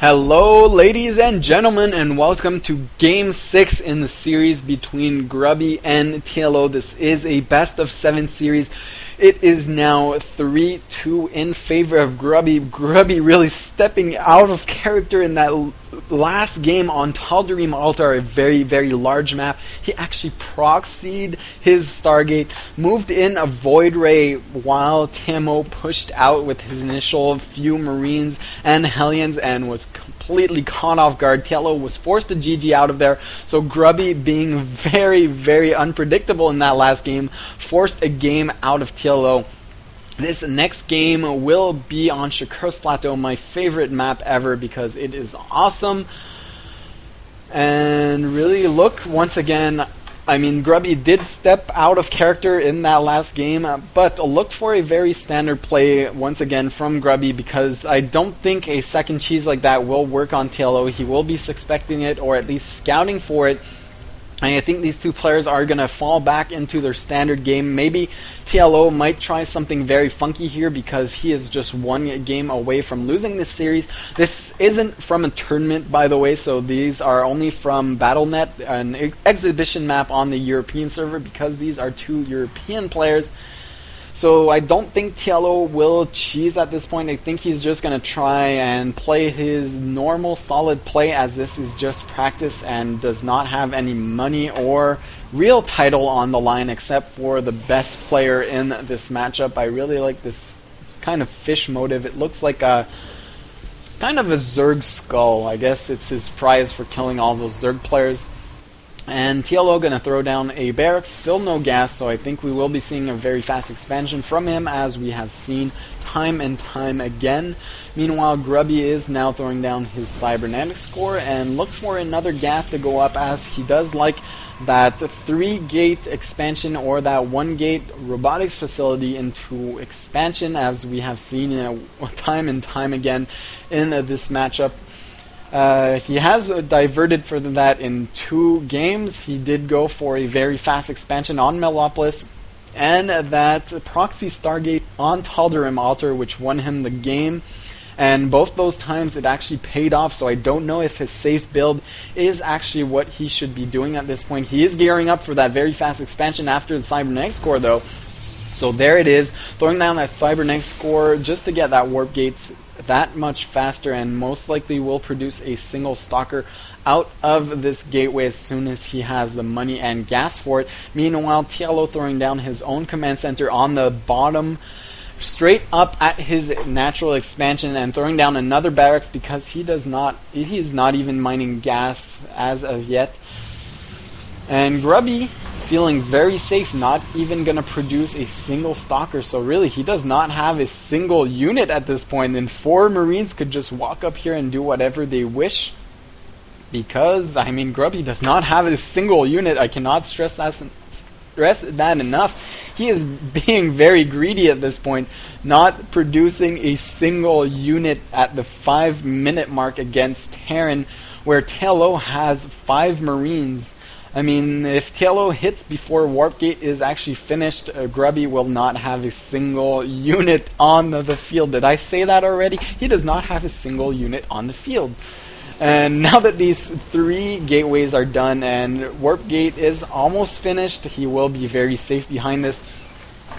Hello ladies and gentlemen, and welcome to Game 6 in the series between Grubby and TLO. This is a best of 7 series. It is now 3-2 in favor of Grubby. Grubby really stepping out of character in that last game on Tal'Darim Altar, a very, very large map. He actually proxied his Stargate, moved in a Void Ray while TMO pushed out with his initial few Marines and Hellions and was completely caught off guard. TLO was forced to GG out of there, so Grubby, being very, very unpredictable in that last game, forced a game out of TLO. This next game will be on Shakur's Plateau, my favorite map ever because it is awesome. And really look, once again, I mean, Grubby did step out of character in that last game, but look for a very standard play once again from Grubby because I don't think a second cheese like that will work on TLO. He will be suspecting it or at least scouting for it. And I think these two players are going to fall back into their standard game. Maybe TLO might try something very funky here because he is just one game away from losing this series. This isn't from a tournament, by the way, so these are only from BattleNet, an exhibition map on the European server, because these are two European players. So I don't think TLO will cheese at this point. I think he's just going to try and play his normal solid play, as this is just practice and does not have any money or real title on the line except for the best player in this matchup. I really like this kind of fish motive. It looks like a kind of a Zerg skull. I guess it's his prize for killing all those Zerg players. And TLO going to throw down a barracks, still no gas, so I think we will be seeing a very fast expansion from him, as we have seen time and time again. Meanwhile, Grubby is now throwing down his cybernetics core, and look for another gas to go up, as he does like that 3-gate expansion or that 1-gate robotics facility into expansion, as we have seen time and time again in this matchup. He has diverted for that in 2 games. He did go for a very fast expansion on Melopolis and that proxy Stargate on Tal'Darim Altar, which won him the game. And both those times it actually paid off, so I don't know if his safe build is actually what he should be doing at this point. He is gearing up for that very fast expansion after the Cybernetics core, though. So there it is, throwing down that Cybernetics core just to get that warp gates that much faster, and most likely will produce a single stalker out of this gateway as soon as he has the money and gas for it. Meanwhile, TLO throwing down his own command center on the bottom, straight up at his natural expansion, and throwing down another barracks because he is not even mining gas as of yet. And Grubby feeling very safe, not even going to produce a single stalker, so really he does not have a single unit at this point, and 4 Marines could just walk up here and do whatever they wish, because, I mean, Grubby does not have a single unit. I cannot stress that enough. He is being very greedy at this point, not producing a single unit at the 5-minute mark against Terran, where TLO has 5 Marines. I mean, if TLO hits before Warp Gate is actually finished, Grubby will not have a single unit on the field. Did I say that already? He does not have a single unit on the field. And now that these 3 gateways are done and Warp Gate is almost finished, he will be very safe behind this.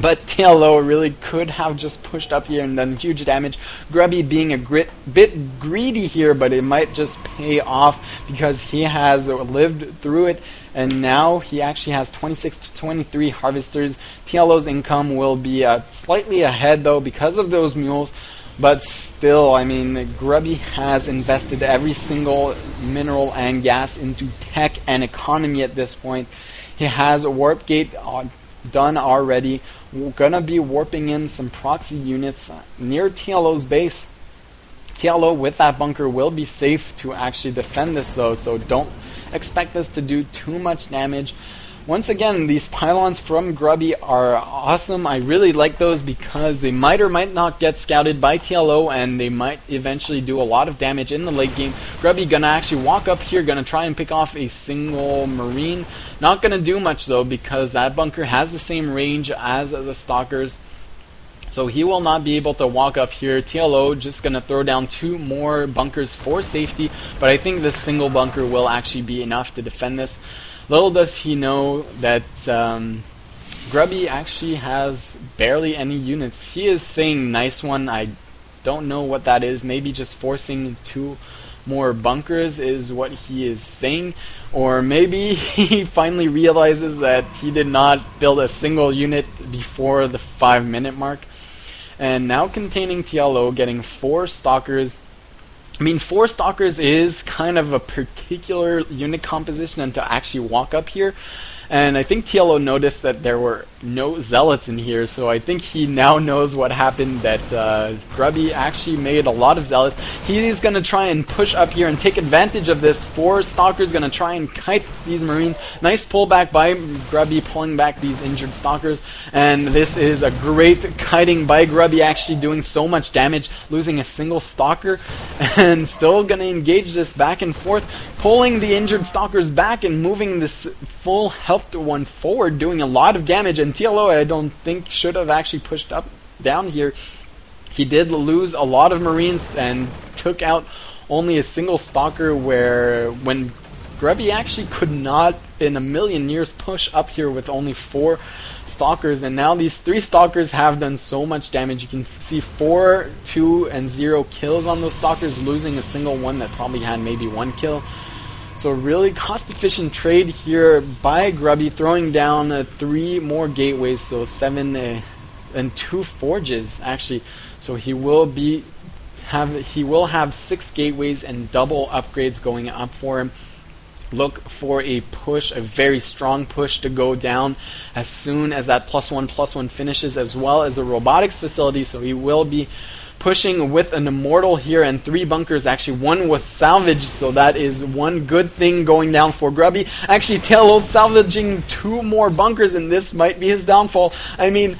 But TLO really could have just pushed up here and done huge damage. Grubby being a bit greedy here, but it might just pay off because he has lived through it. And now he actually has 26 to 23 harvesters. TLO's income will be slightly ahead, though, because of those mules. But still, I mean, Grubby has invested every single mineral and gas into tech and economy at this point. He has a Warp Gate done already. We're gonna be warping in some proxy units near TLO's base. TLO with that bunker will be safe to actually defend this, though, so don't expect this to do too much damage. Once again, these pylons from Grubby are awesome. I really like those because they might or might not get scouted by TLO, and they might eventually do a lot of damage in the late game. Grubby gonna actually walk up here, gonna try and pick off a single Marine. Not gonna do much though, because that bunker has the same range as the Stalkers. So he will not be able to walk up here. TLO just going to throw down 2 more bunkers for safety, but I think this single bunker will actually be enough to defend this. Little does he know that Grubby actually has barely any units. He is saying nice one. I don't know what that is. Maybe just forcing 2 more bunkers is what he is saying. Or maybe he finally realizes that he did not build a single unit before the 5-minute mark. And now containing TLO, getting 4 stalkers. I mean, 4 stalkers is kind of a particular unit composition and to actually walk up here. And I think TLO noticed that there were no zealots in here, so I think he now knows what happened, that Grubby actually made a lot of zealots. He's going to try and push up here and take advantage of this. 4 stalkers going to try and kite these Marines. Nice pullback by Grubby, pulling back these injured stalkers. And this is a great kiting by Grubby, actually doing so much damage, losing a single stalker, and still going to engage this back and forth, pulling the injured stalkers back and moving this full health one forward, doing a lot of damage. And TLO, I don't think, should have actually pushed up down here. He did lose a lot of Marines and took out only a single stalker, where when Grubby actually could not in a million years push up here with only 4 stalkers. And now these 3 stalkers have done so much damage. You can see 4, 2, and 0 kills on those stalkers, losing a single one that probably had maybe 1 kill. So really cost-efficient trade here by Grubby, throwing down 3 more gateways, so 7 and 2 forges actually. So he will have 6 gateways and double upgrades going up for him. Look for a push, a very strong push to go down as soon as that +1/+1 finishes, as well as a robotics facility. So he will be pushing with an immortal here and 3 bunkers. Actually, 1 was salvaged, so that is one good thing going down for Grubby. Actually, TLO salvaging 2 more bunkers, and this might be his downfall. I mean,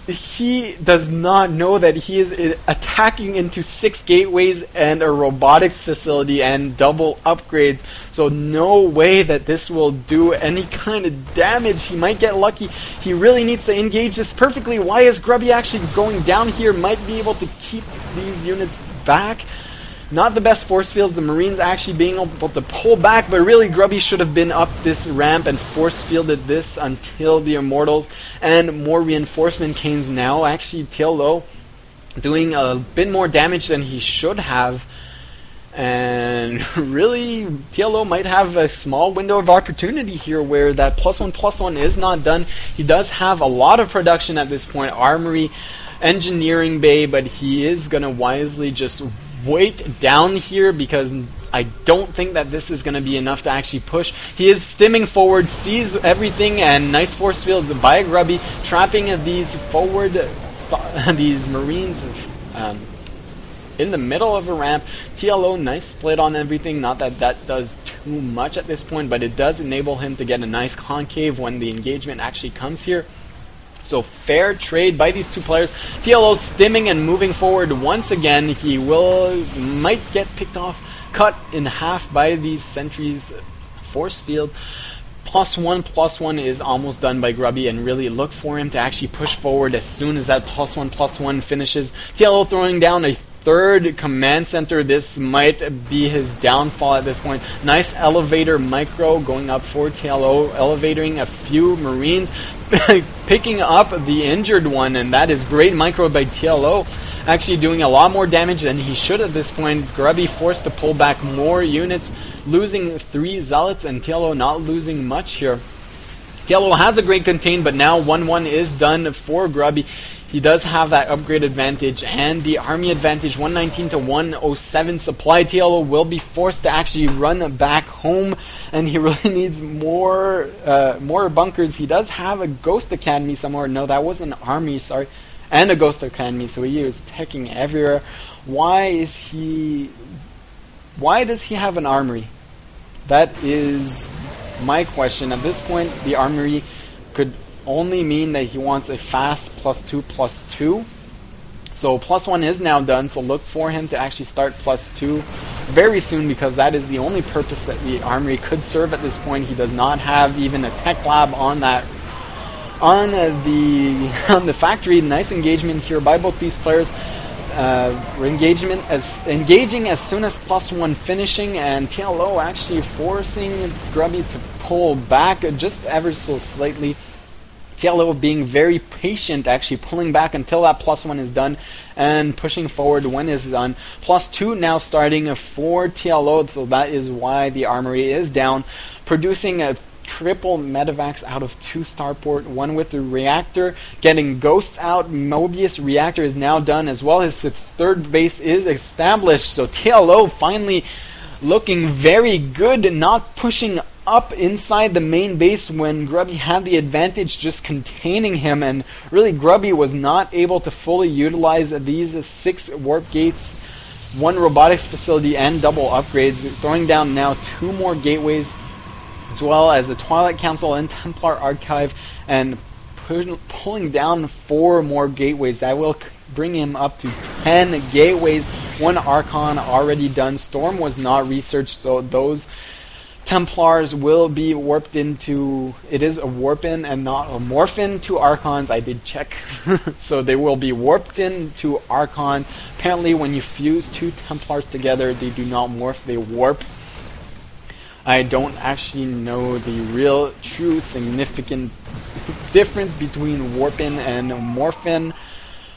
he does not know that he is attacking into 6 gateways and a robotics facility and double upgrades. So no way that this will do any kind of damage. He might get lucky. He really needs to engage this perfectly. Why is Grubby actually going down here? Might be able to keep these units back. Not the best force fields, the Marines actually being able to pull back, but really Grubby should have been up this ramp and force fielded this until the Immortals and more reinforcement came. Now actually TLO doing a bit more damage than he should have, and really TLO might have a small window of opportunity here where that +1/+1 is not done. He does have a lot of production at this point, armory, engineering bay, but he is going to wisely just wait down here, because I don't think that this is going to be enough to actually push. He is stimming forward, sees everything, and nice force fields by Grubby, trapping these forward these Marines in the middle of a ramp. TLO, nice split on everything. Not that that does too much at this point, but it does enable him to get a nice concave when the engagement actually comes here. So fair trade by these 2 players. TLO stimming and moving forward once again. He might get picked off, cut in half by these sentries force field. +1/+1 is almost done by Grubby, and really look for him to actually push forward as soon as that +1/+1 finishes. TLO throwing down a 3rd command center. This might be his downfall at this point. Nice elevator micro going up for TLO, elevating a few Marines, picking up the injured one, and that is great micro by TLO. Actually doing a lot more damage than he should at this point. Grubby forced to pull back more units, losing 3 zealots, and TLO not losing much here. TLO has a great contain, but now 1-1 is done for Grubby. He does have that upgrade advantage and the army advantage, 119 to 107 supply. TLO will be forced to actually run back home, and he really needs more bunkers. He does have a Ghost Academy somewhere. No, that was an army, sorry. And a Ghost Academy, so he is teching everywhere. Why does he have an armory? That is my question. At this point, the armory could only mean that he wants a fast +2/+2. So +1 is now done, so look for him to actually start +2 very soon, because that is the only purpose that the armory could serve at this point. He does not have even a tech lab on that on the factory. Nice engagement here by both these players. Engaging as soon as +1 finishing, and TLO actually forcing Grubby to pull back just ever so slightly. TLO being very patient, actually pulling back until that +1 is done and pushing forward when it's done. +2 now starting for TLO, so that is why the armory is down, producing a triple Medivacs out of 2 starport, 1 with the reactor, getting ghosts out. Mobius reactor is now done as well. His 3rd base is established, so TLO finally looking very good, not pushing up inside the main base when Grubby had the advantage, just containing him, and really Grubby was not able to fully utilize these 6 warp gates, 1 robotics facility, and double upgrades, throwing down now 2 more gateways, as well as the Twilight Council and Templar Archive, and pulling down 4 more gateways. That will bring him up to 10 gateways. 1 Archon already done. Storm was not researched, so those Templars will be warped into... It is a warp-in and not a morph-in to Archons. I did check. So they will be warped into Archon. Apparently when you fuse 2 Templars together, they do not morph, they warp. I don't actually know the real, true, significant difference between warp-in and morph-in,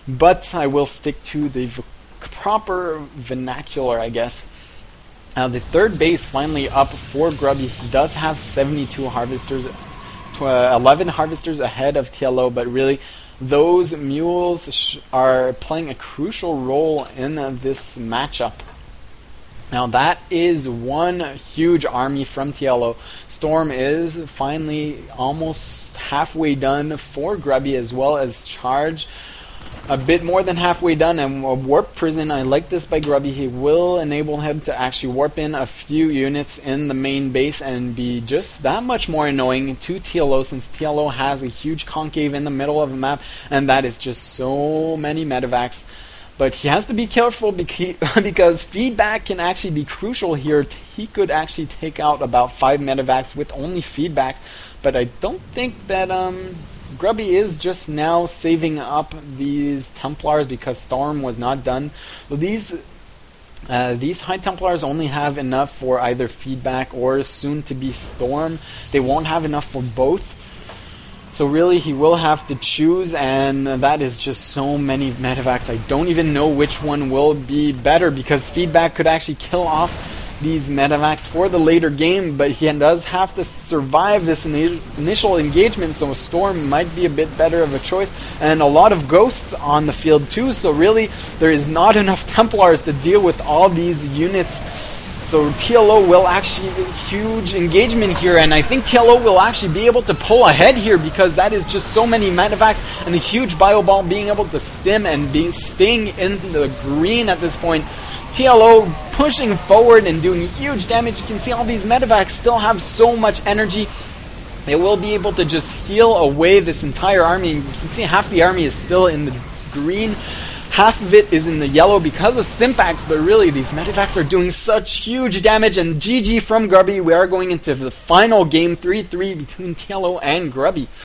but I will stick to the proper vernacular, I guess. Now the 3rd base finally up for Grubby. He does have 72 harvesters, 11 harvesters ahead of TLO, but really those mules are playing a crucial role in this matchup. Now that is 1 huge army from TLO. Storm is finally almost halfway done for Grubby, as well as Charge a bit more than halfway done, and a warp prison. I like this by Grubby. He will enable him to actually warp in a few units in the main base and be just that much more annoying to TLO, since TLO has a huge concave in the middle of the map, and that is just so many Medivacs. But he has to be careful because feedback can actually be crucial here. He could actually take out about 5 Medivacs with only feedback, but I don't think that Grubby is just now saving up these Templars because Storm was not done. Well, these High Templars only have enough for either feedback or soon to be Storm. They won't have enough for both. So really he will have to choose, and that is just so many Medivacs. I don't even know which one will be better, because feedback could actually kill off these Medivacs for the later game, but he does have to survive this initial engagement, so Storm might be a bit better of a choice, and a lot of ghosts on the field too, so really there is not enough Templars to deal with all these units. So TLO will actually huge engagement here, and I think TLO will actually be able to pull ahead here, because that is just so many Medivacs and a huge bio ball being able to stim and staying in the green at this point. TLO pushing forward and doing huge damage. You can see all these Medivacs still have so much energy. They will be able to just heal away this entire army. You can see half the army is still in the green. Half of it is in the yellow because of Stimpaks, but really these Medivacs are doing such huge damage, and GG from Grubby. We are going into the final game, 3-3 between TLO and Grubby.